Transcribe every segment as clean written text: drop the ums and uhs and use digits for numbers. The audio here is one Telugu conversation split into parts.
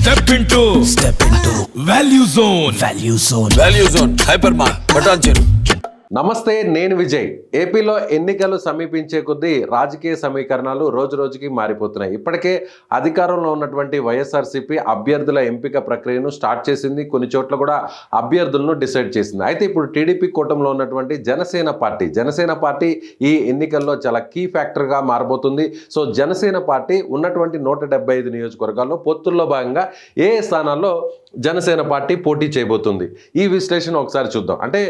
Step into Value Zone Hypermart Patancheru. నమస్తే, నేను విజయ్. ఏపీలో ఎన్నికలు సమీపించే కొద్దీ రాజకీయ సమీకరణాలు రోజు రోజుకి మారిపోతున్నాయి. ఇప్పటికే అధికారంలో ఉన్నటువంటి వైఎస్ఆర్సీపీ అభ్యర్థుల ఎంపిక ప్రక్రియను స్టార్ట్ చేసింది. కొన్ని చోట్ల కూడా అభ్యర్థులను డిసైడ్ చేసింది. అయితే ఇప్పుడు టీడీపీ కూటమిలో ఉన్నటువంటి జనసేన పార్టీ ఈ ఎన్నికల్లో చాలా కీ ఫ్యాక్టర్గా మారబోతుంది. సో జనసేన పార్టీ ఉన్నటువంటి 175 నియోజకవర్గాల్లో పొత్తుల్లో భాగంగా ఏ స్థానాల్లో జనసేన పార్టీ పోటీ చేయబోతుంది, ఈ విశ్లేషణ ఒకసారి చూద్దాం. అంటే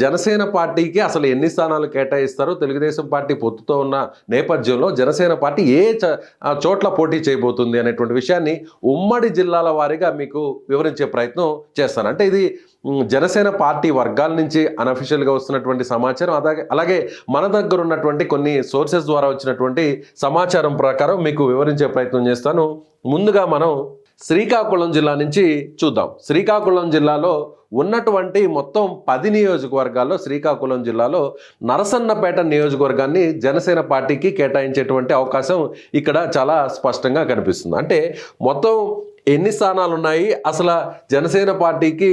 జనసేన పార్టీకి అసలు ఎన్ని స్థానాలు కేటాయిస్తారు, తెలుగుదేశం పార్టీ పొత్తుతో ఉన్న నేపథ్యంలో జనసేన పార్టీ ఏ చోట్ల పోటీ చేయబోతుంది అనేటువంటి విషయాన్ని ఉమ్మడి జిల్లాల వారీగా మీకు వివరించే ప్రయత్నం చేస్తాను. అంటే ఇది జనసేన పార్టీ వర్గాల నుంచి అనఫిషియల్గా వస్తున్నటువంటి సమాచారం, అలాగే మన దగ్గర ఉన్నటువంటి కొన్ని సోర్సెస్ ద్వారా వచ్చినటువంటి సమాచారం ప్రకారం మీకు వివరించే ప్రయత్నం చేస్తాను. ముందుగా మనం శ్రీకాకుళం జిల్లా నుంచి చూద్దాం. శ్రీకాకుళం జిల్లాలో ఉన్నటువంటి మొత్తం 10 నియోజకవర్గాల్లో శ్రీకాకుళం జిల్లాలో నరసన్నపేట నియోజకవర్గాన్ని జనసేన పార్టీకి కేటాయించేటువంటి అవకాశం ఇక్కడ చాలా స్పష్టంగా కనిపిస్తుంది. అంటే మొత్తం ఎన్ని స్థానాలు ఉన్నాయి, అసలు జనసేన పార్టీకి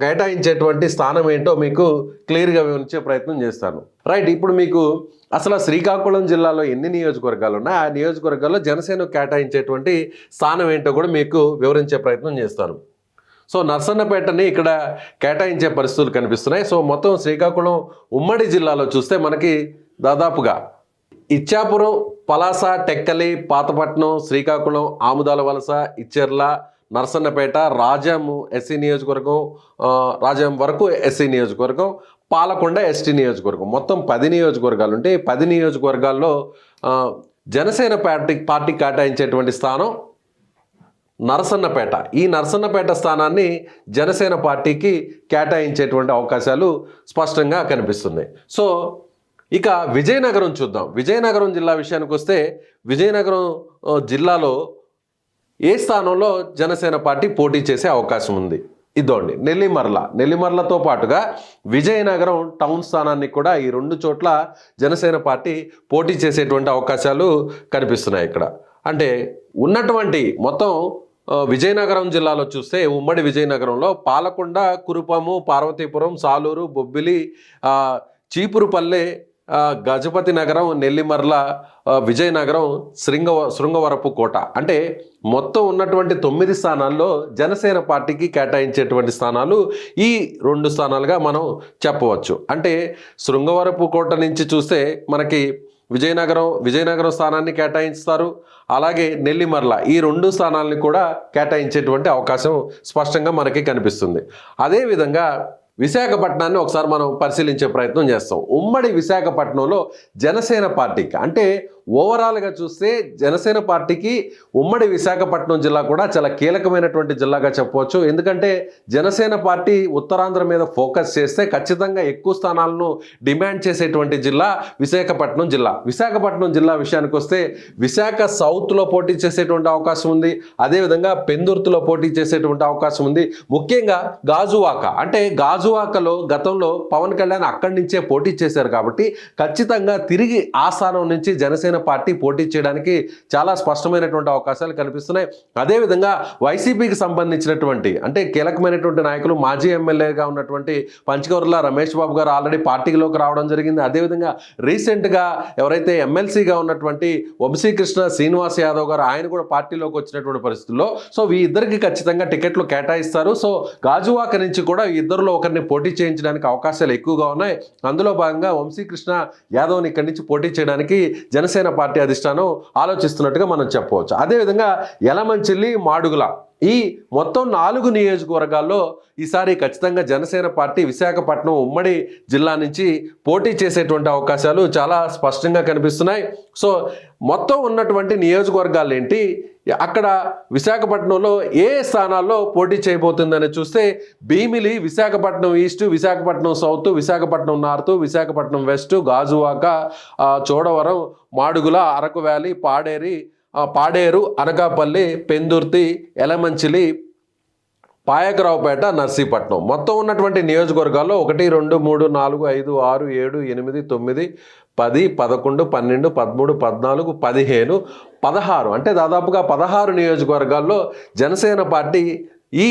కేటాయించేటువంటి స్థానం ఏంటో మీకు క్లియర్గా వివరించే ప్రయత్నం చేస్తాను. రైట్, ఇప్పుడు మీకు అసలు శ్రీకాకుళం జిల్లాలో ఎన్ని నియోజకవర్గాలు ఉన్నాయి, ఆ నియోజకవర్గాల్లో జనసేన కేటాయించేటువంటి స్థానం ఏంటో కూడా మీకు వివరించే ప్రయత్నం చేస్తాను. సో నర్సన్నపేటని ఇక్కడ కేటాయించే పరిస్థితులు కనిపిస్తున్నాయి. సో మొత్తం శ్రీకాకుళం ఉమ్మడి జిల్లాలో చూస్తే మనకి దాదాపుగా ఇచ్చాపురం, పలాస, టెక్కలి, పాతపట్నం, శ్రీకాకుళం, ఆముదాల వలస, ఇచ్చెర్ల, నర్సన్నపేట, రాజాం ఎస్సీ నియోజకవర్గం, రాజాం వరకు ఎస్సీ నియోజకవర్గం, పాలకొండ ఎస్టీ నియోజకవర్గం, మొత్తం 10 నియోజకవర్గాలు ఉంటే 10 నియోజకవర్గాల్లో జనసేన పార్టీ కేటాయించేటువంటి స్థానం నరసన్నపేట. ఈ నరసన్నపేట స్థానాన్ని జనసేన పార్టీకి కేటాయించేటువంటి అవకాశాలు స్పష్టంగా కనిపిస్తున్నాయి. సో ఇక విజయనగరం చూద్దాం. విజయనగరం జిల్లా విషయానికి వస్తే విజయనగరం జిల్లాలో ఏ స్థానంలో జనసేన పార్టీ పోటీ చేసే అవకాశం ఉంది, ఇదోండి నెల్లిమర్లతో పాటుగా విజయనగరం టౌన్ స్థానాన్ని కూడా ఈ 2 చోట్ల జనసేన పార్టీ పోటీ చేసేటువంటి అవకాశాలు కనిపిస్తున్నాయి ఇక్కడ. అంటే ఉన్నటువంటి మొత్తం విజయనగరం జిల్లాలో చూస్తే ఉమ్మడి విజయనగరంలో పాలకొండ, కురుపాము, పార్వతీపురం, సాలూరు, బొబ్బిలి, చీపురుపల్లె, గజపతి నగరం, నెల్లిమర్ల, విజయనగరం, శృంగవరపు కోట, అంటే మొత్తం ఉన్నటువంటి 9 స్థానాల్లో జనసేన పార్టీకి కేటాయించేటువంటి స్థానాలు ఈ 2 స్థానాలుగా మనం చెప్పవచ్చు. అంటే శృంగవరపు కోట నుంచి చూస్తే మనకి విజయనగరం స్థానాన్ని కేటాయిస్తారు, అలాగే నెల్లిమర్ల ఈ 2 స్థానాలని కూడా కేటాయించేటువంటి అవకాశం స్పష్టంగా మనకి కనిపిస్తుంది. అదేవిధంగా విశాఖపట్నాన్ని ఒకసారి మనం పరిశీలించే ప్రయత్నం చేస్తాం. ఉమ్మడి విశాఖపట్నంలో జనసేన పార్టీకి, అంటే ఓవరాల్గా చూస్తే జనసేన పార్టీకి ఉమ్మడి విశాఖపట్నం జిల్లా కూడా చాలా కీలకమైనటువంటి జిల్లాగా చెప్పవచ్చు. ఎందుకంటే జనసేన పార్టీ ఉత్తరాంధ్ర మీద ఫోకస్ చేస్తే ఖచ్చితంగా ఎక్కువ స్థానాలను డిమాండ్ చేసేటువంటి జిల్లా విశాఖపట్నం జిల్లా. విశాఖపట్నం జిల్లా విషయానికి వస్తే విశాఖ సౌత్లో పోటీ చేసేటువంటి అవకాశం ఉంది, అదేవిధంగా పెందుర్తిలో పోటీ చేసేటువంటి అవకాశం ఉంది. ముఖ్యంగా గాజువాక, అంటే గాజువాకలో గతంలో పవన్ కళ్యాణ్ అక్కడి నుంచే పోటీ చేశారు కాబట్టి ఖచ్చితంగా తిరిగి ఆ స్థానం నుంచి జనసేన పార్టీ పోటీ చేయడానికి చాలా స్పష్టమైనటువంటి అవకాశాలు కనిపిస్తున్నాయి. అదేవిధంగా వైసీపీకి సంబంధించినటువంటి, అంటే కీలకమైనటువంటి నాయకులు, మాజీ ఎమ్మెల్యేగా ఉన్నటువంటి పంచకవర్ల రమేష్ బాబు గారు ఆల్రెడీ పార్టీలోకి రావడం జరిగింది. అదేవిధంగా రీసెంట్గా ఎవరైతే ఎమ్మెల్సీగా ఉన్నటువంటి వంశీకృష్ణ శ్రీనివాస్ యాదవ్ గారు, ఆయన కూడా పార్టీలోకి వచ్చినటువంటి పరిస్థితుల్లో సో ఈ ఇద్దరికి ఖచ్చితంగా టికెట్లు కేటాయిస్తారు. సో గాజువాక నుంచి కూడా ఈ ఇద్దరులో ఒకరిని పోటీ చేయించడానికి అవకాశాలు ఎక్కువగా ఉన్నాయి. అందులో భాగంగా వంశీకృష్ణ యాదవ్ని ఇక్కడి నుంచి పోటీ చేయడానికి జనసేన పార్టీ అధిష్టానం ఆలోచిస్తున్నట్టుగా మనం చెప్పవచ్చు. అదేవిధంగా యలమంచిలి, మాడుగుల ఈ మొత్తం 4 నియోజకవర్గాల్లో ఈసారి ఖచ్చితంగా జనసేన పార్టీ విశాఖపట్నం ఉమ్మడి జిల్లా నుంచి పోటీ చేసేటువంటి అవకాశాలు చాలా స్పష్టంగా కనిపిస్తున్నాయి. సో మొత్తం ఉన్నటువంటి నియోజకవర్గాలు ఏంటి, అక్కడ విశాఖపట్నంలో ఏ స్థానాల్లో పోటీ చేయబోతుందని చూస్తే Bheemili, Visakhapatnam east, Visakhapatnam south, Visakhapatnam north, Visakhapatnam west, Gajuwaka, Chodavaram, Madugula, Araku valley, Paderu, Anakapalli, Pendurthi, Yelamanchili, Payakaraopeta, Narsipatnam. మొత్తం ఉన్నటువంటి నియోజకవర్గాల్లో 1, 2, 3, 4, 5, 6, 7, 8, 9, 10, 11, 12, 13, 14, 15, 16 అంటే దాదాపుగా 16 నియోజకవర్గాల్లో జనసేన పార్టీ ఈ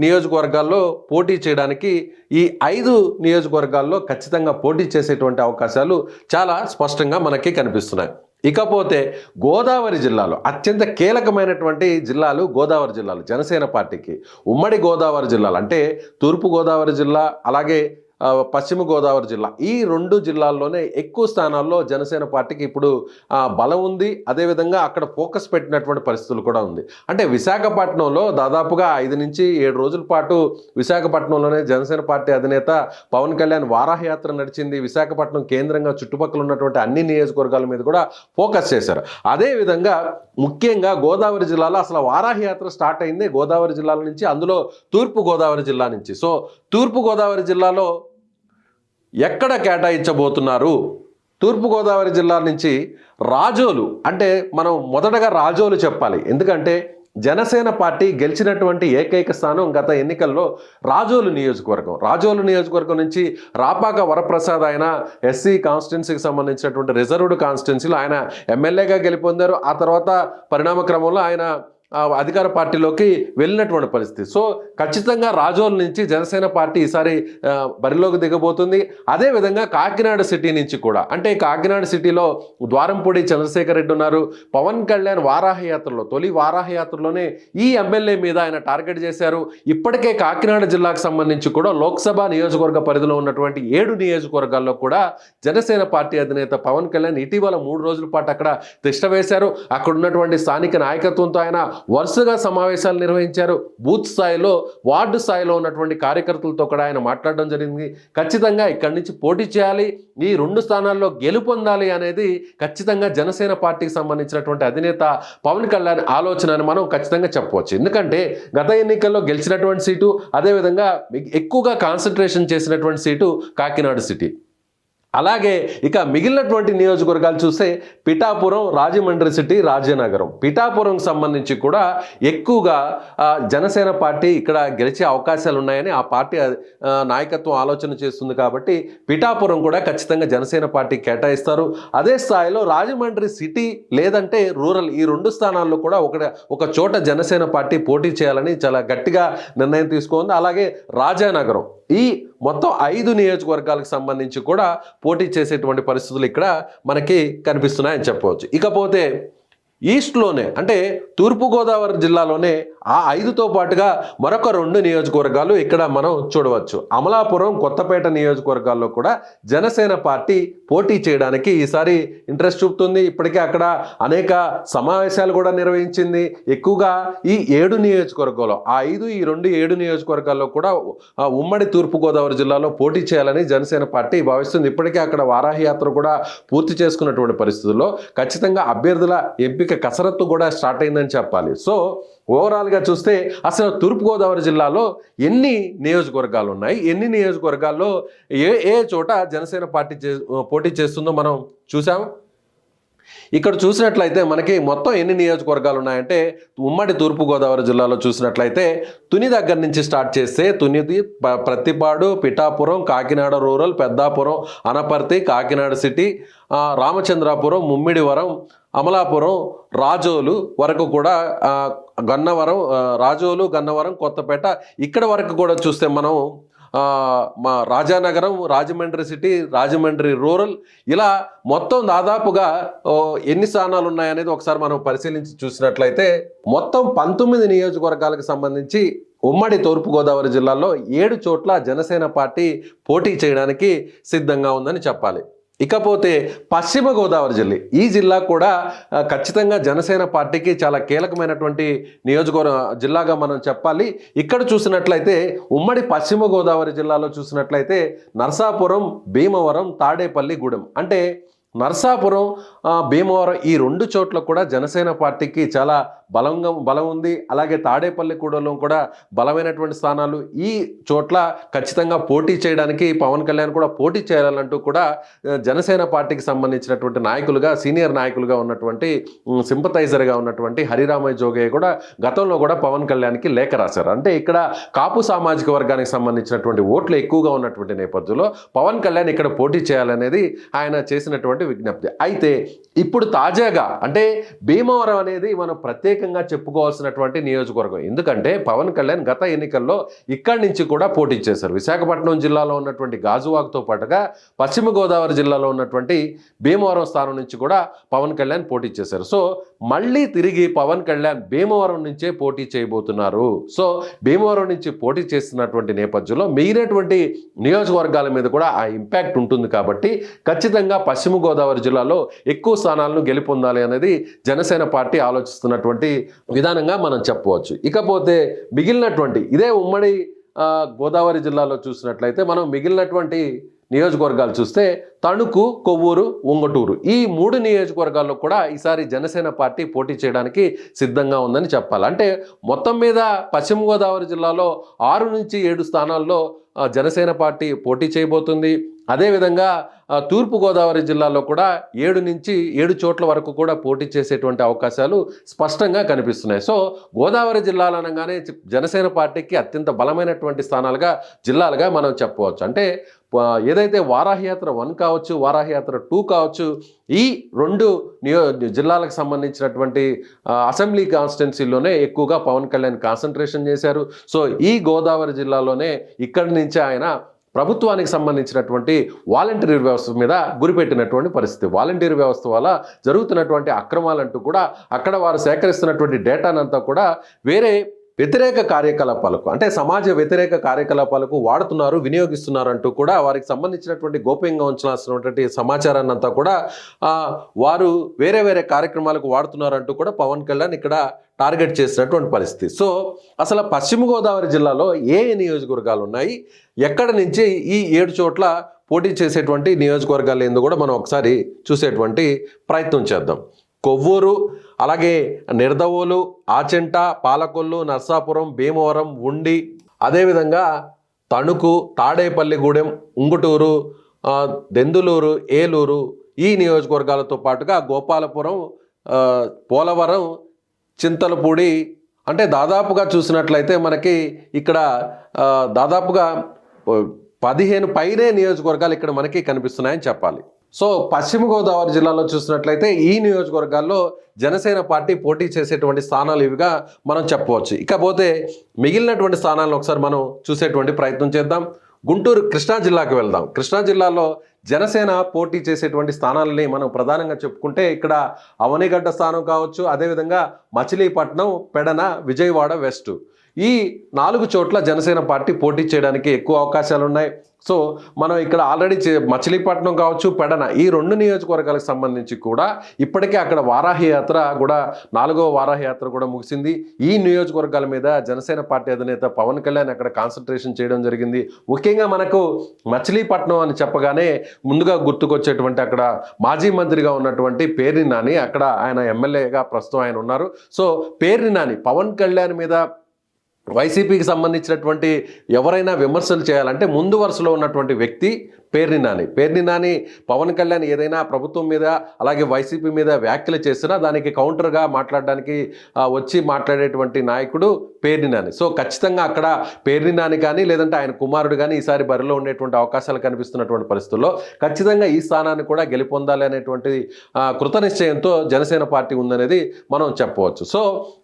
నియోజకవర్గాల్లో పోటీ చేయడానికి ఈ 5 నియోజకవర్గాల్లో ఖచ్చితంగా పోటీ చేసేటువంటి అవకాశాలు చాలా స్పష్టంగా మనకి కనిపిస్తున్నాయి. ఇకపోతే గోదావరి జిల్లాలో అత్యంత కీలకమైనటువంటి జిల్లాలు గోదావరి జిల్లాలు జనసేన పార్టీకి. ఉమ్మడి గోదావరి జిల్లాలు అంటే తూర్పు గోదావరి జిల్లా, అలాగే పశ్చిమ గోదావరి జిల్లా, ఈ 2 జిల్లాల్లోనే ఎక్కువ స్థానాల్లో జనసేన పార్టీకి ఇప్పుడు బలం ఉంది. అదేవిధంగా అక్కడ ఫోకస్ పెట్టినటువంటి పరిస్థితులు కూడా ఉంది. అంటే విశాఖపట్నంలో దాదాపుగా 5 నుంచి 7 రోజుల పాటు విశాఖపట్నంలోనే జనసేన పార్టీ అధినేత పవన్ కళ్యాణ్ వారాహయాత్ర నడిచింది. విశాఖపట్నం కేంద్రంగా చుట్టుపక్కల ఉన్నటువంటి అన్ని నియోజకవర్గాల మీద కూడా ఫోకస్ చేశారు. అదేవిధంగా ముఖ్యంగా గోదావరి జిల్లాలో అసలు వారాహయాత్ర స్టార్ట్ అయింది గోదావరి జిల్లాల నుంచి, అందులో తూర్పు గోదావరి జిల్లా నుంచి. సో తూర్పు గోదావరి జిల్లాలో ఎక్కడ కేటాయించబోతున్నారు? తూర్పుగోదావరి జిల్లా నుంచి రాజోలు, అంటే మనం మొదటగా రాజోలు చెప్పాలి. ఎందుకంటే జనసేన పార్టీ గెలిచినటువంటి ఏకైక స్థానం గత ఎన్నికల్లో రాజోలు నియోజకవర్గం. రాజోలు నియోజకవర్గం నుంచి రాపాక వరప్రసాద్ ఆయన ఎస్సీ కాన్స్టిట్యున్సీకి సంబంధించినటువంటి రిజర్వ్డ్ కాన్స్టిట్యున్సీలో ఆయన ఎమ్మెల్యేగా గెలిపొందారు. ఆ తర్వాత పరిణామ క్రమంలో ఆయన అధికార పార్టీలోకి వెళ్ళినటువంటి పరిస్థితి. సో ఖచ్చితంగా రాజోల్ నుంచి జనసేన పార్టీ ఈసారి బరిలోకి దిగబోతుంది. అదేవిధంగా కాకినాడ సిటీ నుంచి కూడా, అంటే కాకినాడ సిటీలో ద్వారంపూడి చంద్రశేఖర్ రెడ్డి ఉన్నారు. పవన్ కళ్యాణ్ వారాహయాత్రలో, తొలి వారాహయాత్రలోనే ఈ ఎమ్మెల్యే మీద ఆయన టార్గెట్ చేశారు. ఇప్పటికే కాకినాడ జిల్లాకు సంబంధించి కూడా లోక్సభ నియోజకవర్గ పరిధిలో ఉన్నటువంటి 7 నియోజకవర్గాల్లో కూడా జనసేన పార్టీ అధినేత పవన్ కళ్యాణ్ ఇటీవల 3 రోజుల పాటు అక్కడ తిష్ట వేశారు. అక్కడ ఉన్నటువంటి స్థానిక నాయకత్వంతో ఆయన వరుసగా సమావేశాలు నిర్వహించారు. బూత్ స్థాయిలో, వార్డు స్థాయిలో ఉన్నటువంటి కార్యకర్తలతో కూడా ఆయన మాట్లాడడం జరిగింది. ఖచ్చితంగా ఇక్కడి నుంచి పోటీ చేయాలి, ఈ 2 స్థానాల్లో గెలుపొందాలి అనేది ఖచ్చితంగా జనసేన పార్టీకి సంబంధించినటువంటి అధినేత పవన్ కళ్యాణ్ ఆలోచన అని మనం ఖచ్చితంగా చెప్పవచ్చు. ఎందుకంటే గత ఎన్నికల్లో గెలిచినటువంటి సీటు, అదేవిధంగా ఎక్కువగా కాన్సన్ట్రేషన్ చేసినటువంటి సీటు కాకినాడ సిటీ. అలాగే ఇక మిగిలినటువంటి నియోజకవర్గాలు చూస్తే పిఠాపురం, రాజమండ్రి సిటీ, రాజనగరం. పిఠాపురంకి సంబంధించి కూడా ఎక్కువగా జనసేన పార్టీ ఇక్కడ గెలిచే అవకాశాలు ఉన్నాయని ఆ పార్టీ నాయకత్వం ఆలోచన చేస్తుంది. కాబట్టి పిఠాపురం కూడా ఖచ్చితంగా జనసేన పార్టీ కేటాయిస్తారు. అదే స్థాయిలో రాజమండ్రి సిటీ లేదంటే రూరల్, ఈ 2 స్థానాల్లో కూడా ఒక చోట జనసేన పార్టీ పోటీ చేయాలని చాలా గట్టిగా నిర్ణయం తీసుకుంది. అలాగే రాజానగరం, ఈ మొత్తం 5 నియోజకవర్గాలకు సంబంధించి కూడా పోటీ చేసేటువంటి పరిస్థితులు ఇక్కడ మనకి కనిపిస్తున్నాయని చెప్పవచ్చు. ఇకపోతే ఈస్ట్లోనే, అంటే తూర్పుగోదావరి జిల్లాలోనే ఆ 5తో పాటుగా మరొక 2 నియోజకవర్గాలు ఇక్కడ మనం చూడవచ్చు. అమలాపురం, కొత్తపేట నియోజకవర్గాల్లో కూడా జనసేన పార్టీ పోటీ చేయడానికి ఈసారి ఇంట్రెస్ట్ చూపుతుంది. ఇప్పటికే అక్కడ అనేక సమావేశాలు కూడా నిర్వహించింది. ఎక్కువగా ఈ 7 నియోజకవర్గాల్లో, ఆ 5, ఈ 2, 7 నియోజకవర్గాల్లో కూడా ఉమ్మడి తూర్పుగోదావరి జిల్లాలో పోటీ చేయాలని జనసేన పార్టీ భావిస్తుంది. ఇప్పటికే అక్కడ వారాహయాత్ర కూడా పూర్తి చేసుకున్నటువంటి పరిస్థితుల్లో ఖచ్చితంగా అభ్యర్థుల ఎంపిక కసరత్తు కూడా స్టార్ట్ అయిందని చెప్పాలి. సో ఓవరాల్గా చూస్తే అసలు తూర్పుగోదావరి జిల్లాలో ఎన్ని నియోజకవర్గాలు ఉన్నాయి, ఎన్ని నియోజకవర్గాల్లో ఏ చోట జనసేన పార్టీ పోటీ చేస్తుందో మనం చూసాం. ఇక్కడ చూసినట్లయితే మనకి మొత్తం ఎన్ని నియోజకవర్గాలు ఉన్నాయంటే, ఉమ్మడి తూర్పుగోదావరి జిల్లాలో చూసినట్లయితే తుని దగ్గర నుంచి స్టార్ట్ చేస్తే తునిది, ప్రత్తిపాడు, పిఠాపురం, కాకినాడ రూరల్, పెద్దాపురం, అనపర్తి, కాకినాడ సిటీ, రామచంద్రాపురం, ముమ్మిడివరం, అమలాపురం, రాజోలు వరకు కూడా, గన్నవరం, రాజోలు, గన్నవరం, కొత్తపేట, ఇక్కడ వరకు కూడా చూస్తే మనం మా రాజానగరం, రాజమండ్రి సిటీ, రాజమండ్రి రూరల్, ఇలా మొత్తం దాదాపుగా ఎన్ని స్థానాలు ఉన్నాయనేది ఒకసారి మనం పరిశీలించి చూసినట్లయితే మొత్తం 19 నియోజకవర్గాలకు సంబంధించి ఉమ్మడి తూర్పుగోదావరి జిల్లాలో 7 చోట్ల జనసేన పార్టీ పోటీ చేయడానికి సిద్ధంగా ఉందని చెప్పాలి. ఇకపోతే పశ్చిమ గోదావరి జిల్లా, ఈ జిల్లా కూడా ఖచ్చితంగా జనసేన పార్టీకి చాలా కీలకమైనటువంటి జిల్లాగా మనం చెప్పాలి. ఇక్కడ చూసినట్లయితే ఉమ్మడి పశ్చిమ గోదావరి జిల్లాలో చూసినట్లయితే నరసాపురం, భీమవరం, తాడేపల్లి గూడెం, అంటే నర్సాపురం, భీమవరం ఈ 2 చోట్ల కూడా జనసేన పార్టీకి చాలా బలం ఉంది. అలాగే తాడేపల్లిగూడెంలో కూడా బలమైనటువంటి స్థానాలు. ఈ చోట్ల ఖచ్చితంగా పోటీ చేయడానికి పవన్ కళ్యాణ్ కూడా పోటీ చేయాలంటూ కూడా జనసేన పార్టీకి సంబంధించినటువంటి నాయకులుగా, సీనియర్ నాయకులుగా ఉన్నటువంటి, సింపథైజర్గా ఉన్నటువంటి హరిరామయ్య జోగయ్య కూడా గతంలో కూడా పవన్ కళ్యాణ్కి లేఖ రాశారు. అంటే ఇక్కడ కాపు సామాజిక వర్గానికి సంబంధించినటువంటి ఓట్లు ఎక్కువగా ఉన్నటువంటి నేపథ్యంలో పవన్ కళ్యాణ్ ఇక్కడ పోటీ చేయాలనేది ఆయన చేసినటువంటి విజ్ఞప్తి. అయితే ఇప్పుడు తాజాగా అంటే భీమవరం అనేది మనం ప్రత్యేకంగా చెప్పుకోవాల్సినటువంటి నియోజకవర్గం. ఎందుకంటే పవన్ కళ్యాణ్ గత ఎన్నికల్లో ఇక్కడి నుంచి కూడా పోటీ చేశారు. విశాఖపట్నం జిల్లాలో ఉన్నటువంటి గాజువాకతో పాటుగా పశ్చిమ గోదావరి జిల్లాలో ఉన్నటువంటి భీమవరం స్థానం నుంచి కూడా పవన్ కళ్యాణ్ పోటీ చేశారు. సో మళ్ళీ తిరిగి పవన్ కళ్యాణ్ భీమవరం నుంచే పోటీ చేయబోతున్నారు. సో భీమవరం నుంచి పోటీ చేస్తున్నటువంటి నేపథ్యంలో మిగిలినటువంటి నియోజకవర్గాల మీద కూడా ఆ ఇంపాక్ట్ ఉంటుంది. కాబట్టి ఖచ్చితంగా పశ్చిమ గోదావరి జిల్లాలో ఎక్కువ స్థానాలను గెలుపొందాలి అనేది జనసేన పార్టీ ఆలోచిస్తున్నటువంటి విధానంగా మనం చెప్పవచ్చు. ఇకపోతే మిగిలినటువంటి ఇదే ఉమ్మడి గోదావరి జిల్లాలో చూసినట్లయితే మనం మిగిలినటువంటి నియోజకవర్గాలు చూస్తే తణుకు, కొవ్వూరు, ఉంగటూరు ఈ 3 నియోజకవర్గాల్లో కూడా ఈసారి జనసేన పార్టీ పోటీ చేయడానికి సిద్ధంగా ఉందని చెప్పాలి. అంటే మొత్తం మీద పశ్చిమ గోదావరి జిల్లాలో 6 నుంచి 7 స్థానాల్లో జనసేన పార్టీ పోటీ చేయబోతుంది. అదేవిధంగా తూర్పుగోదావరి జిల్లాలో కూడా 7 నుంచి 7 చోట్ల వరకు కూడా పోటీ చేసేటువంటి అవకాశాలు స్పష్టంగా కనిపిస్తున్నాయి. సో గోదావరి జిల్లాలు అనగానే జనసేన పార్టీకి అత్యంత బలమైనటువంటి జిల్లాలుగా మనం చెప్పవచ్చు. అంటే ఏదైతే వారాహయాత్ర 1 కావచ్చు, వారాహయాత్ర 2 కావచ్చు, ఈ 2 జిల్లాలకు సంబంధించినటువంటి అసెంబ్లీ కాన్స్టిట్యున్సీలోనే ఎక్కువగా పవన్ కళ్యాణ్ కాన్సన్ట్రేషన్ చేశారు. సో ఈ గోదావరి జిల్లాలోనే ఇక్కడి నుంచి ఆయన ప్రభుత్వానికి సంబంధించినటువంటి వాలంటీర్ వ్యవస్థ మీద గురిపెట్టినటువంటి పరిస్థితి. వాలంటీర్ వ్యవస్థ వల్ల జరుగుతున్నటువంటి అక్రమాలంటూ కూడా అక్కడ వారు సేకరిస్తున్నటువంటి డేటానంతా కూడా వేరే వ్యతిరేక కార్యకలాపాలకు, అంటే సమాజ వ్యతిరేక కార్యకలాపాలకు వాడుతున్నారు, వినియోగిస్తున్నారు అంటూ కూడా వారికి సంబంధించినటువంటి గోప్యంగా ఉంచాల్సినటువంటి సమాచారాన్ని అంతా కూడా వారు వేరే కార్యక్రమాలకు వాడుతున్నారంటూ కూడా పవన్ కళ్యాణ్ ఇక్కడ టార్గెట్ చేసినటువంటి పరిస్థితి. సో అసలు పశ్చిమ గోదావరి జిల్లాలో ఏ నియోజకవర్గాలు ఉన్నాయి, ఎక్కడి నుంచి ఈ 7 చోట్ల పోటీ చేసేటువంటి నియోజకవర్గాలు ఏందో కూడా మనం ఒకసారి చూసేటువంటి ప్రయత్నం చేద్దాం. కొవ్వూరు, అలాగే నిడదవోలు, ఆచెంట, పాలకొల్లు, నర్సాపురం, భీమవరం, ఉండి, అదేవిధంగా తణుకు, తాడేపల్లిగూడెం, ఉంగుటూరు, దెందులూరు, ఏలూరు ఈ నియోజకవర్గాలతో పాటుగా గోపాలపురం, పోలవరం, చింతలపూడి, అంటే దాదాపుగా చూసినట్లయితే మనకి ఇక్కడ దాదాపుగా 15 పైనే నియోజకవర్గాలు ఇక్కడ మనకి కనిపిస్తున్నాయని చెప్పాలి. సో పశ్చిమ గోదావరి జిల్లాలో చూసినట్లయితే ఈ నియోజకవర్గాల్లో జనసేన పార్టీ పోటీ చేసేటువంటి స్థానాలు ఇవిగా మనం చెప్పవచ్చు. ఇకపోతే మిగిలినటువంటి స్థానాలను ఒకసారి మనం చూసేటువంటి ప్రయత్నం చేద్దాం. గుంటూరు, కృష్ణా జిల్లాకు వెళ్దాం. కృష్ణా జిల్లాలో జనసేన పోటీ చేసేటువంటి స్థానాలని మనం ప్రధానంగా చెప్పుకుంటే ఇక్కడ అవనిగడ్డ స్థానం కావచ్చు, అదేవిధంగా మచిలీపట్నం, పెడన, విజయవాడ వెస్ట్ ఈ 4 చోట్ల జనసేన పార్టీ పోటీ చేయడానికి ఎక్కువ అవకాశాలు ఉన్నాయి. సో మనం ఇక్కడ ఆల్రెడీ మచిలీపట్నం కావచ్చు, పెడన ఈ 2 నియోజకవర్గాలకు సంబంధించి కూడా ఇప్పటికే అక్కడ వారాహయాత్ర కూడా 4వ వారాహయాత్ర కూడా ముగిసింది. ఈ నియోజకవర్గాల మీద జనసేన పార్టీ అధినేత పవన్ కళ్యాణ్ అక్కడ కాన్సన్ట్రేషన్ చేయడం జరిగింది. ముఖ్యంగా మనకు మచిలీపట్నం అని చెప్పగానే ముందుగా గుర్తుకొచ్చేటువంటి అక్కడ మాజీ మంత్రిగా ఉన్నటువంటి పేర్ని నాని, అక్కడ ఆయన ఎమ్మెల్యేగా ప్రస్తుతం ఆయన ఉన్నారు. సో పేర్ని నాని పవన్ కళ్యాణ్ మీద వైసీపీకి సంబంధించినటువంటి ఎవరైనా విమర్శలు చేయాలంటే ముందు వరుసలో ఉన్నటువంటి వ్యక్తి పేర్ని నాని పవన్ కళ్యాణ్ ఏదైనా ప్రభుత్వం మీద అలాగే వైసీపీ మీద వ్యాఖ్యలు చేసినా దానికి కౌంటర్గా మాట్లాడడానికి వచ్చి మాట్లాడేటువంటి నాయకుడు పేర్ని నాని. సో ఖచ్చితంగా అక్కడ పేర్ని నాని కానీ లేదంటే ఆయన కుమారుడు కానీ ఈసారి బరిలో ఉండేటువంటి అవకాశాలు కనిపిస్తున్నటువంటి పరిస్థితుల్లో ఖచ్చితంగా ఈ స్థానాన్ని కూడా గెలుపొందాలి అనేటువంటి కృత నిశ్చయంతో జనసేన పార్టీ ఉందనేది మనం చెప్పవచ్చు. సో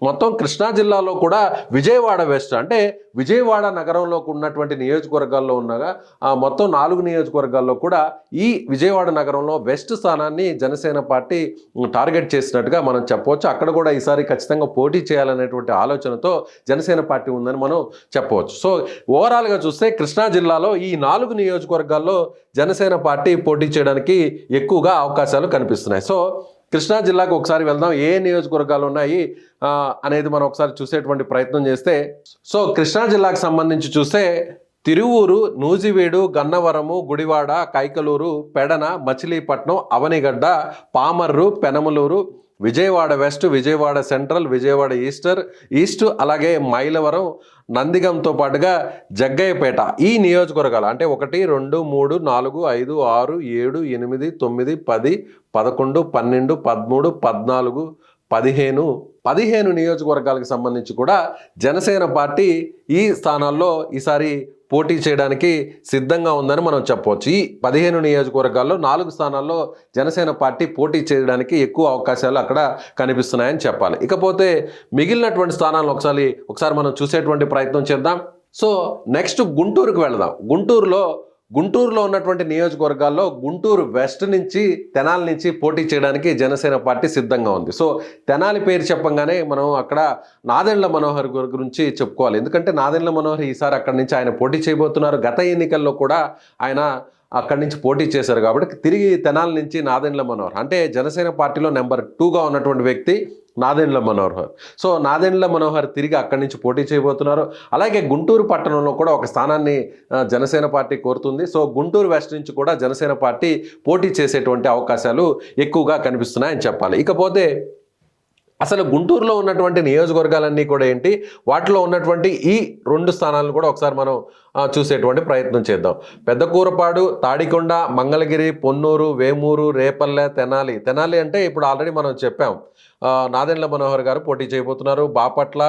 మొత్తం కృష్ణా జిల్లాలో కూడా విజయవాడ వెస్ట్, అంటే విజయవాడ నగరంలో ఉన్నటువంటి నియోజకవర్గాల్లో ఉన్నగా మొత్తం 4 నియోజకవర్గాల్లో కూడా ఈ విజయవాడ నగరంలో వెస్ట్ స్థానాన్ని జనసేన పార్టీ టార్గెట్ చేసినట్టుగా మనం చెప్పవచ్చు. అక్కడ కూడా ఈసారి ఖచ్చితంగా పోటీ చేయాలనేటువంటి ఆలోచనతో జనసేన పార్టీ ఉందని మనం చెప్పవచ్చు. సో ఓవరాల్గా చూస్తే కృష్ణా జిల్లాలో ఈ 4 నియోజకవర్గాల్లో జనసేన పార్టీ పోటీ చేయడానికి ఎక్కువగా అవకాశాలు కనిపిస్తున్నాయి. సో కృష్ణా జిల్లాకు ఒకసారి వెళ్దాం. ఏ నియోజకవర్గాలు ఉన్నాయి అనేది మనం ఒకసారి చూసేటువంటి ప్రయత్నం చేస్తే, సో కృష్ణా జిల్లాకు సంబంధించి చూస్తే Tiruvuru, Nuzvid, Gannavaram, Gudivada, Kaikalur, Pedana, Machilipatnam, Avanigadda, Pamarru, Penamaluru, Vijayawada west, Vijayawada central, Vijayawada east అలాగే మైలవరం, నందిగంతో పాటుగా జగ్గయ్యపేట ఈ నియోజకవర్గాలు అంటే 1, 2, 3, 4, 5, 6, 7, 8, 9, 10, 11, 12, 13, 14, 15 నియోజకవర్గాలకు సంబంధించి కూడా జనసేన పార్టీ ఈ స్థానాల్లో ఈసారి పోటీ చేయడానికి సిద్ధంగా ఉందని మనం చెప్పవచ్చు. ఈ 15 నియోజకవర్గాల్లో 4 స్థానాల్లో జనసేన పార్టీ పోటీ చేయడానికి ఎక్కువ అవకాశాలు అక్కడ కనిపిస్తున్నాయని చెప్పాలి. ఇకపోతే మిగిలినటువంటి స్థానాలను ఒకసారి మనం చూసేటువంటి ప్రయత్నం చేద్దాం. సో నెక్స్ట్ గుంటూరుకు వెళదాం. గుంటూరులో ఉన్నటువంటి నియోజకవర్గాల్లో గుంటూరు వెస్ట్ నుంచి, తెనాలి నుంచి పోటీ చేయడానికి జనసేన పార్టీ సిద్ధంగా ఉంది. సో తెనాలి పేరు చెప్పంగానే మనం అక్కడ నాదెండ్ల మనోహర్ గురించి చెప్పుకోవాలి. ఎందుకంటే నాదెండ్ల మనోహర్ ఈసారి అక్కడి నుంచి ఆయన పోటీ చేయబోతున్నారు. గత ఎన్నికల్లో కూడా ఆయన అక్కడి నుంచి పోటీ చేశారు కాబట్టి తిరిగి తెనాలి నుంచి నాదెండ్ల మనోహర్ అంటే జనసేన పార్టీలో నెంబర్ 2గా ఉన్నటువంటి వ్యక్తి నాదెండ్ల మనోహర్. సో నాదెండ్ల మనోహర్ తిరిగి అక్కడి నుంచి పోటీ చేయబోతున్నారు. అలాగే గుంటూరు పట్టణంలో కూడా ఒక స్థానాన్ని జనసేన పార్టీ కోరుతుంది. సో గుంటూరు వెస్ట్ నుంచి కూడా జనసేన పార్టీ పోటీ చేసేటువంటి అవకాశాలు ఎక్కువగా కనిపిస్తున్నాయని చెప్పాలి. ఇకపోతే అసలు గుంటూరులో ఉన్నటువంటి నియోజకవర్గాలన్నీ కూడా ఏంటి, వాటిలో ఉన్నటువంటి ఈ 2 స్థానాలను కూడా ఒకసారి మనం చూసేటువంటి ప్రయత్నం చేద్దాం. పెద్దకూరపాడు, తాడికొండ, మంగళగిరి, పొన్నూరు, వేమూరు, రేపల్లె, తెనాలి అంటే ఇప్పుడు ఆల్రెడీ మనం చెప్పాం, నాదెండ్ల మనోహర్ గారు పోటీ చేయబోతున్నారు. బాపట్ల,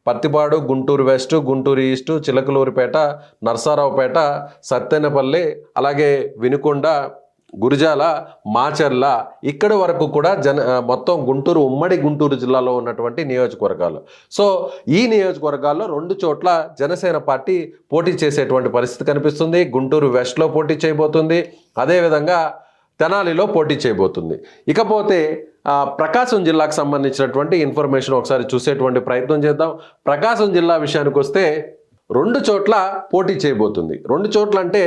పత్తిపాడు, గుంటూరు వెస్ట్, గుంటూరు ఈస్ట్, చిలకలూరిపేట, నర్సారావుపేట, సత్తెనపల్లి, అలాగే వినుకొండ, గురిజాల, మాచర్ల ఇక్కడి వరకు కూడా మొత్తం ఉమ్మడి గుంటూరు జిల్లాలో ఉన్నటువంటి నియోజకవర్గాలు. సో ఈ నియోజకవర్గాల్లో 2 చోట్ల జనసేన పార్టీ పోటీ చేసేటువంటి పరిస్థితి కనిపిస్తుంది. గుంటూరు వెస్ట్లో పోటీ చేయబోతుంది, అదేవిధంగా తెనాలిలో పోటీ చేయబోతుంది. ఇకపోతే ప్రకాశం జిల్లాకు సంబంధించినటువంటి ఇన్ఫర్మేషన్ ఒకసారి చూసేటువంటి ప్రయత్నం చేద్దాం. ప్రకాశం జిల్లా విషయానికి వస్తే 2 చోట్ల పోటీ చేయబోతుంది. 2 చోట్ల అంటే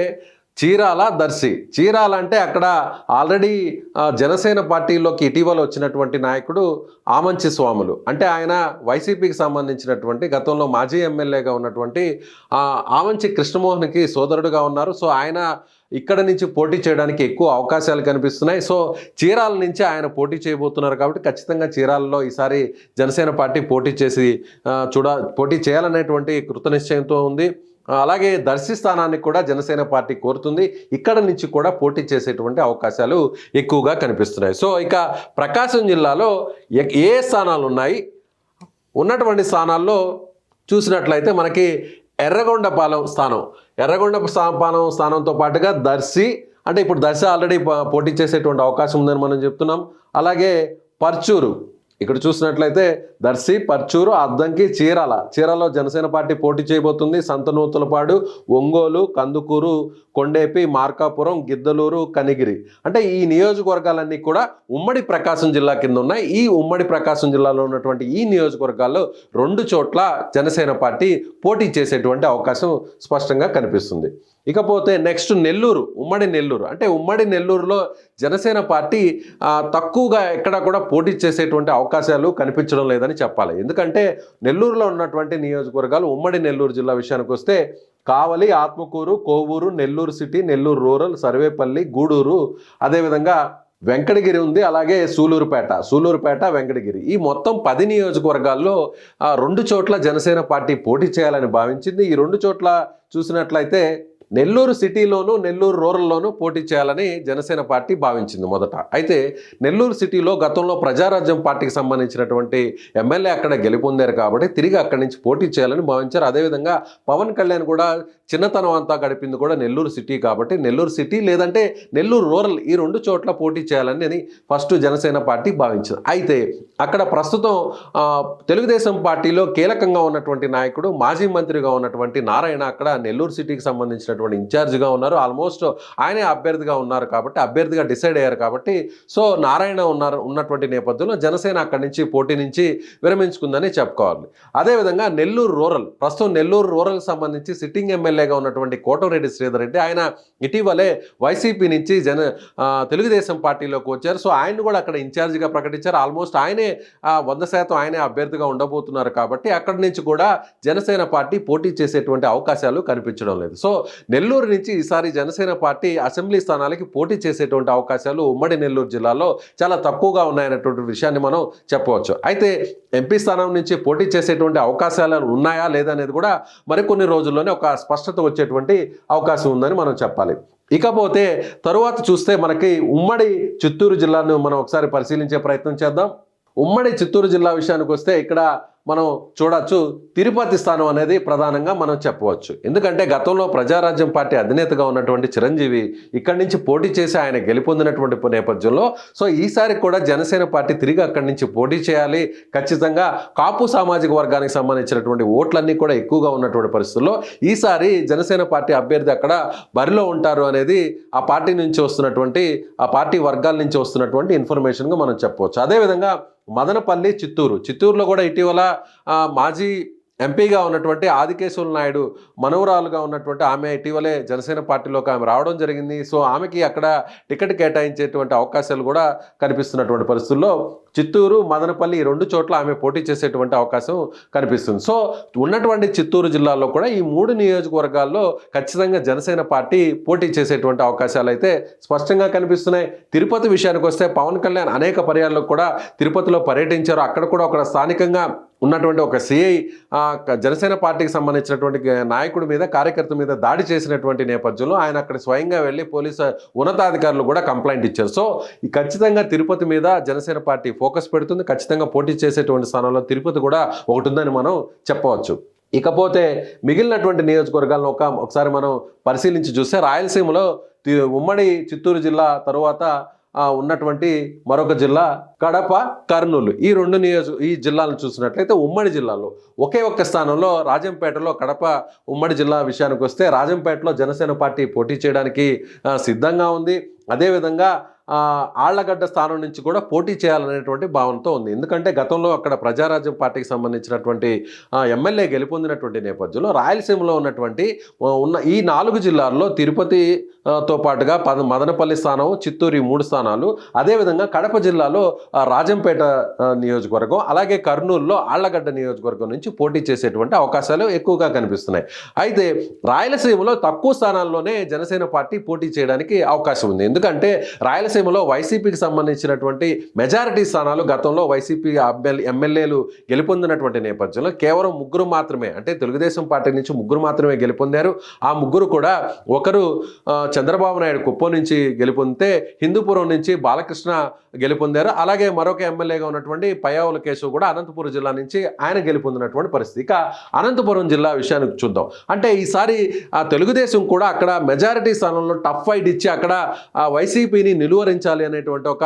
చీరాల, దర్శి. చీరాల అంటే అక్కడ ఆల్రెడీ జనసేన పార్టీలోకి ఇటీవల వచ్చినటువంటి నాయకుడు ఆమంచి స్వాములు, అంటే ఆయన వైసీపీకి సంబంధించినటువంటి గతంలో మాజీ ఎమ్మెల్యేగా ఉన్నటువంటి ఆమంచి కృష్ణమోహన్కి సోదరుడుగా ఉన్నారు. సో ఆయన ఇక్కడ నుంచి పోటీ చేయడానికి ఎక్కువ అవకాశాలు కనిపిస్తున్నాయి. సో చీరాల నుంచి ఆయన పోటీ చేయబోతున్నారు కాబట్టి ఖచ్చితంగా చీరాలలో ఈసారి జనసేన పార్టీ పోటీ చేయాలనేటువంటి కృతనిశ్చయంతో ఉంది. అలాగే దర్శి స్థానాన్ని కూడా జనసేన పార్టీ కోరుతుంది. ఇక్కడ నుంచి కూడా పోటీ చేసేటువంటి అవకాశాలు ఎక్కువగా కనిపిస్తున్నాయి. సో ఇక ప్రకాశం జిల్లాలో ఏ స్థానాలు ఉన్నాయి, ఉన్నటువంటి స్థానాల్లో చూసినట్లయితే మనకి ఎర్రగొండపాలెం స్థానంతో పాటుగా దర్శి, అంటే ఇప్పుడు దర్శి ఆల్రెడీ పోటీ చేసేటువంటి అవకాశం ఉందని మనం చెప్తున్నాం. అలాగే పర్చూరు, ఇక్కడ చూసినట్లయితే దర్శి, పర్చూరు, అద్దంకి, చీరాలలో జనసేన పార్టీ పోటీ చేయబోతుంది. సంతనూతలపాడు, ఒంగోలు, కందుకూరు, కొండేపి, మార్కాపురం, గిద్దలూరు, కనిగిరి, అంటే ఈ నియోజకవర్గాలన్నీ కూడా ఉమ్మడి ప్రకాశం జిల్లా కింద ఉన్నాయి. ఈ ఉమ్మడి ప్రకాశం జిల్లాలో ఉన్నటువంటి ఈ నియోజకవర్గాల్లో 2 చోట్ల జనసేన పార్టీ పోటీ చేసేటువంటి అవకాశం స్పష్టంగా కనిపిస్తుంది. ఇకపోతే నెక్స్ట్ నెల్లూరు, ఉమ్మడి నెల్లూరులో జనసేన పార్టీ తక్కువగా ఎక్కడ కూడా పోటీ చేసేటువంటి అవకాశాలు కనిపించడం లేదని చెప్పాలి. ఎందుకంటే నెల్లూరులో ఉన్నటువంటి నియోజకవర్గాలు ఉమ్మడి నెల్లూరు జిల్లా విషయానికి వస్తే కావలి, ఆత్మకూరు, కోవూరు, నెల్లూరు సిటీ, నెల్లూరు రూరల్, సర్వేపల్లి, గూడూరు, అదేవిధంగా వెంకటగిరి ఉంది, అలాగే సూలూరుపేట, వెంకటగిరి, ఈ మొత్తం 10 నియోజకవర్గాల్లో 2 చోట్ల జనసేన పార్టీ పోటీ చేయాలని భావించింది. ఈ 2 చోట్ల చూసినట్లయితే నెల్లూరు సిటీలోను, నెల్లూరు రూరల్లోనూ పోటీ చేయాలని జనసేన పార్టీ భావించింది మొదట. అయితే నెల్లూరు సిటీలో గతంలో ప్రజారాజ్యం పార్టీకి సంబంధించినటువంటి ఎమ్మెల్యే అక్కడ గెలుపొందారు కాబట్టి తిరిగి అక్కడి నుంచి పోటీ చేయాలని భావించారు. అదేవిధంగా పవన్ కళ్యాణ్ కూడా చిన్నతనం అంతా గడిపింది కూడా నెల్లూరు సిటీ కాబట్టి నెల్లూరు సిటీ లేదంటే నెల్లూరు రూరల్ ఈ 2 చోట్ల పోటీ చేయాలని ఫస్ట్ జనసేన పార్టీ భావించింది. అయితే అక్కడ ప్రస్తుతం తెలుగుదేశం పార్టీలో కీలకంగా ఉన్నటువంటి నాయకుడు, మాజీ మంత్రిగా ఉన్నటువంటి నారాయణ అక్కడ నెల్లూరు సిటీకి సంబంధించిన సంబంధించినటువంటి ఇన్ఛార్జిగా ఉన్నారు. ఆల్మోస్ట్ ఆయనే అభ్యర్థిగా ఉన్నారు కాబట్టి, అభ్యర్థిగా డిసైడ్ అయ్యారు కాబట్టి, సో నారాయణ ఉన్నటువంటి నేపథ్యంలో జనసేన అక్కడి నుంచి పోటీ నుంచి విరమించుకుందని చెప్పుకోవాలి. అదేవిధంగా నెల్లూరు రూరల్, ప్రస్తుతం నెల్లూరు రూరల్ సంబంధించి సిట్టింగ్ ఎమ్మెల్యేగా ఉన్నటువంటి కోటమిరెడ్డి శ్రీధర్ రెడ్డి, ఆయన ఇటీవలే వైసీపీ నుంచి తెలుగుదేశం పార్టీలోకి వచ్చారు. సో ఆయన కూడా అక్కడ ఇన్ఛార్జిగా ప్రకటించారు. ఆల్మోస్ట్ ఆయనే 100% ఆయనే అభ్యర్థిగా ఉండబోతున్నారు కాబట్టి అక్కడి నుంచి కూడా జనసేన పార్టీ పోటీ చేసేటువంటి అవకాశాలు కనిపించడం లేదు. సో నెల్లూరు నుంచి ఈసారి జనసేన పార్టీ అసెంబ్లీ స్థానాలకి పోటీ చేసేటువంటి అవకాశాలు ఉమ్మడి నెల్లూరు జిల్లాలో చాలా తక్కువగా ఉన్నాయనేటువంటి విషయాన్ని మనం చెప్పవచ్చు. అయితే ఎంపీ స్థానం నుంచి పోటీ చేసేటువంటి అవకాశాలు ఉన్నాయా లేదా అనేది కూడా మరికొన్ని రోజుల్లోనే ఒక స్పష్టత వచ్చేటువంటి అవకాశం ఉందని మనం చెప్పాలి. ఇకపోతే తరువాత చూస్తే మనకి ఉమ్మడి చిత్తూరు జిల్లాను మనం ఒకసారి పరిశీలించే ప్రయత్నం చేద్దాం. ఉమ్మడి చిత్తూరు జిల్లా విషయానికి వస్తే ఇక్కడ మనం చూడొచ్చు, తిరుపతి స్థానం అనేది ప్రధానంగా మనం చెప్పవచ్చు. ఎందుకంటే గతంలో ప్రజారాజ్యం పార్టీ అధినేతగా ఉన్నటువంటి చిరంజీవి ఇక్కడి నుంచి పోటీ చేసి ఆయన గెలుపొందినటువంటి నేపథ్యంలో సో ఈసారి కూడా జనసేన పార్టీ తిరిగి అక్కడి నుంచి పోటీ చేయాలి. ఖచ్చితంగా కాపు సామాజిక వర్గానికి సంబంధించినటువంటి ఓట్లన్నీ కూడా ఎక్కువగా ఉన్నటువంటి పరిస్థితుల్లో ఈసారి జనసేన పార్టీ అభ్యర్థి అక్కడ బరిలో ఉంటారు అనేది ఆ పార్టీ నుంచి వస్తున్నటువంటి, ఆ పార్టీ వర్గాల నుంచి వస్తున్నటువంటి ఇన్ఫర్మేషన్గా మనం చెప్పవచ్చు. అదేవిధంగా మదనపల్లి, చిత్తూరులో కూడా ఇటీవల మాజీ ఎంపీగా ఉన్నటువంటి ఆదికేశవులు నాయుడు మనవరాలుగా ఉన్నటువంటి ఆమె ఇటీవలే జనసేన పార్టీలోకి ఆమె రావడం జరిగింది. సో ఆమెకి అక్కడ టికెట్ కేటాయించేటువంటి అవకాశాలు కూడా కనిపిస్తున్నటువంటి పరిస్థితుల్లో చిత్తూరు, మదనపల్లి ఈ 2 చోట్ల ఆమె పోటీ చేసేటువంటి అవకాశం కనిపిస్తుంది. సో ఉన్నటువంటి చిత్తూరు జిల్లాలో కూడా ఈ 3 నియోజకవర్గాల్లో ఖచ్చితంగా జనసేన పార్టీ పోటీ చేసేటువంటి అవకాశాలు అయితే స్పష్టంగా కనిపిస్తున్నాయి. తిరుపతి విషయానికి వస్తే పవన్ కళ్యాణ్ అనేక పర్యాయాల్లో కూడా తిరుపతిలో పర్యటించారు. అక్కడ కూడా ఒక స్థానికంగా ఉన్నటువంటి ఒక సిఐ జనసేన పార్టీకి సంబంధించినటువంటి నాయకుడి మీద, కార్యకర్త మీద దాడి చేసినటువంటి నేపథ్యంలో ఆయన అక్కడ స్వయంగా వెళ్ళి పోలీసు ఉన్నతాధికారులు కూడా కంప్లైంట్ ఇచ్చారు. సో ఈ ఖచ్చితంగా తిరుపతి మీద జనసేన పార్టీ ఫోకస్ పెడుతుంది. ఖచ్చితంగా పోటీ చేసేటువంటి స్థానంలో తిరుపతి కూడా ఒకటి ఉందని మనం చెప్పవచ్చు. ఇకపోతే మిగిలినటువంటి నియోజకవర్గాలను ఒకసారి మనం పరిశీలించి చూస్తే రాయలసీమలో ఉమ్మడి చిత్తూరు జిల్లా తరువాత ఉన్నటువంటి మరొక జిల్లా కడప, కర్నూలు, ఈ జిల్లాలను చూసినట్లయితే ఉమ్మడి జిల్లాలో ఒకే ఒక్క స్థానంలో రాజంపేటలో, కడప ఉమ్మడి జిల్లా విషయానికి వస్తే రాజంపేటలో జనసేన పార్టీ పోటీ చేయడానికి సిద్ధంగా ఉంది. అదేవిధంగా ఆళ్లగడ్డ స్థానం నుంచి కూడా పోటీ చేయాలనేటువంటి భావనతో ఉంది. ఎందుకంటే గతంలో అక్కడ ప్రజారాజ్యం పార్టీకి సంబంధించినటువంటి ఎమ్మెల్యే గెలుపొందినటువంటి నేపథ్యంలో రాయలసీమలో ఉన్నటువంటి ఈ 4 జిల్లాల్లో తిరుపతితో పాటుగా మదనపల్లి స్థానం, చిత్తూరు 3 స్థానాలు, అదేవిధంగా కడప జిల్లాలో రాజంపేట నియోజకవర్గం, అలాగే కర్నూలులో ఆళ్లగడ్డ నియోజకవర్గం నుంచి పోటీ చేసేటువంటి అవకాశాలు ఎక్కువగా కనిపిస్తున్నాయి. అయితే రాయలసీమలో తక్కువ స్థానాల్లోనే జనసేన పార్టీ పోటీ చేయడానికి అవకాశం ఉంది. ఎందుకంటే రాయలసీమలో వైసీపీకి సంబంధించినటువంటి మెజారిటీ స్థానాలు గతంలో వైసీపీ ఎమ్మెల్యేలు గెలుపొందినటువంటి నేపథ్యంలో కేవలం 3 మాత్రమే, అంటే తెలుగుదేశం పార్టీ నుంచి 3 మాత్రమే గెలుపొందారు. ఆ 3 కూడా ఒకరు చంద్రబాబు నాయుడు కుప్పం నుంచి గెలుపొందితే, హిందూపురం నుంచి బాలకృష్ణ గెలుపొందారు. అలాగే మరొక ఎమ్మెల్యేగా ఉన్నటువంటి పయ్యావుల కేశవ్ కూడా అనంతపురం జిల్లా నుంచి ఆయన గెలుపొందినటువంటి పరిస్థితి. ఇక అనంతపురం జిల్లా విషయానికి చూద్దాం. అంటే ఈసారి తెలుగుదేశం కూడా అక్కడ మెజారిటీ స్థానంలో టఫ్ ఫైట్ ఇచ్చి అక్కడ వైసీపీని నిలువరించాలి అనేటువంటి ఒక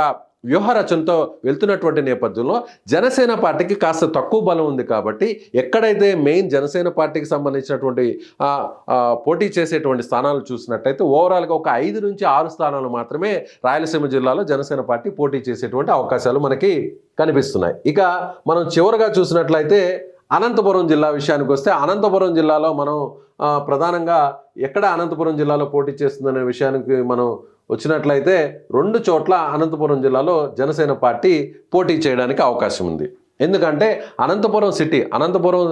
వ్యూహ రచనతో వెళ్తున్నటువంటి నేపథ్యంలో జనసేన పార్టీకి కాస్త తక్కువ బలం ఉంది కాబట్టి ఎక్కడైతే మెయిన్ జనసేన పార్టీకి సంబంధించినటువంటి పోటీ చేసేటువంటి స్థానాలు చూసినట్టయితే ఓవరాల్గా ఒక 5 నుంచి 6 స్థానాలు మాత్రమే రాయలసీమ జిల్లాలో జనసేన పార్టీ పోటీ చేసేటువంటి అవకాశాలు మనకి కనిపిస్తున్నాయి. ఇక మనం చివరగా చూసినట్లయితే అనంతపురం జిల్లా విషయానికి వస్తే అనంతపురం జిల్లాలో మనం ప్రధానంగా ఎక్కడ అనంతపురం జిల్లాలో పోటీ చేస్తుందనే విషయానికి మనం వచ్చినట్లయితే 2 చోట్ల అనంతపురం జిల్లాలో జనసేన పార్టీ పోటీ చేయడానికి అవకాశం ఉంది. ఎందుకంటే అనంతపురం సిటీ, అనంతపురం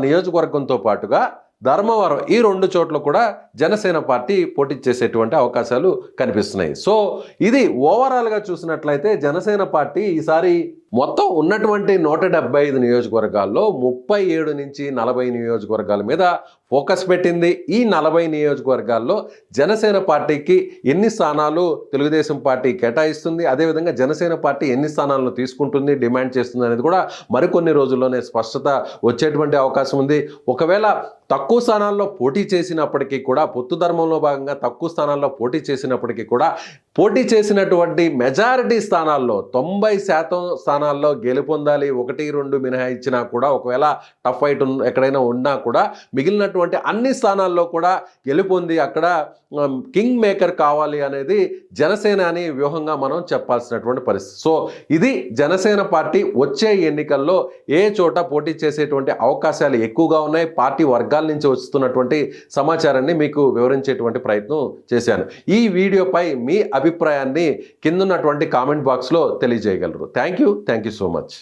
నియోజకవర్గంతో పాటుగా ధర్మవరం ఈ 2 చోట్ల కూడా జనసేన పార్టీ పోటీ చేసేటువంటి అవకాశాలు కనిపిస్తున్నాయి. సో ఇది ఓవరాల్గా చూసినట్లయితే జనసేన పార్టీ ఈసారి మొత్తం ఉన్నటువంటి 175 నియోజకవర్గాల్లో 37 నుంచి 40 నియోజకవర్గాల మీద ఫోకస్ పెట్టింది. ఈ 40 నియోజకవర్గాల్లో జనసేన పార్టీకి ఎన్ని స్థానాలు తెలుగుదేశం పార్టీ కేటాయిస్తుంది, అదేవిధంగా జనసేన పార్టీ ఎన్ని స్థానాలను తీసుకుంటుంది, డిమాండ్ చేస్తుంది అనేది కూడా మరికొన్ని రోజుల్లోనే స్పష్టత వచ్చేటువంటి అవకాశం ఉంది. ఒకవేళ తక్కువ స్థానాల్లో పోటీ చేసినప్పటికీ కూడా, పొత్తు ధర్మంలో భాగంగా తక్కువ స్థానాల్లో పోటీ చేసినప్పటికీ కూడా పోటీ చేసినటువంటి మెజారిటీ స్థానాల్లో 90% స్థానాల్లో గెలుపొందాలి, 1-2 మినహాయించినా కూడా, ఒకవేళ టఫ్ ఫైట్ ఎక్కడైనా ఉన్నా కూడా మిగిలినటువంటి అన్ని స్థానాల్లో కూడా గెలుపొంది అక్కడ కింగ్ మేకర్ కావాలి అనేది జనసేన అని వ్యూహంగా మనం చెప్పాల్సినటువంటి పరిస్థితి. సో ఇది జనసేన పార్టీ వచ్చే ఎన్నికల్లో ఏ చోట పోటీ చేసేటువంటి అవకాశాలు ఎక్కువగా ఉన్నాయి, పార్టీ వర్గాల నుంచి వస్తున్నటువంటి సమాచారాన్ని మీకు వివరించేటువంటి ప్రయత్నం చేశాను. ఈ వీడియోపై మీ అభిప్రాయాన్ని కింద ఉన్నటువంటి కామెంట్ బాక్స్లో తెలియజేయగలరు. Thank you so much.